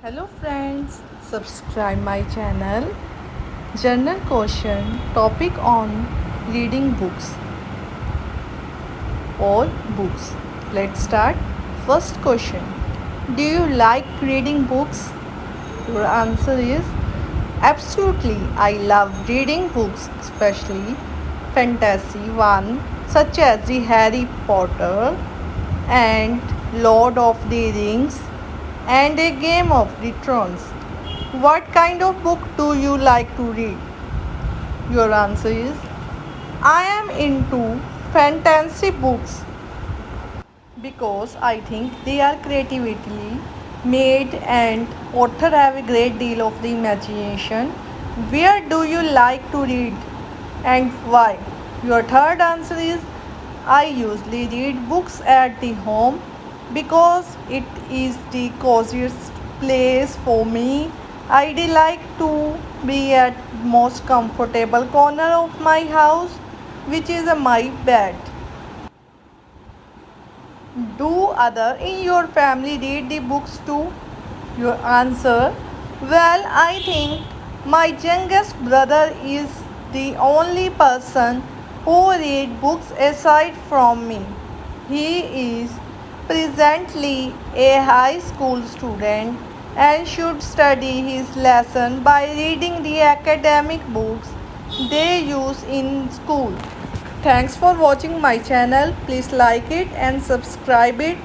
Hello friends, subscribe my channel. General question topic on reading books or books. Let's start. First question. Do you like reading books? Your answer is absolutely. I love reading books, especially fantasy one such as the Harry Potter and Lord of the Rings and a Game of the Thrones. What kind of book do you like to read? Your answer is I am into fantasy books because I think they are creatively made and author have a great deal of the imagination. Where do you like to read and why? Your third answer is I usually read books at the home because it is the coziest place for me. I like to be at most comfortable corner of my house, which is my bed. Do other in your family read the books too? Your answer? Well, I think my youngest brother is the only person who read books aside from me. He is presently a high school student and should study his lesson by reading the academic books they use in school. Thanks for watching my channel. Please like it and subscribe it.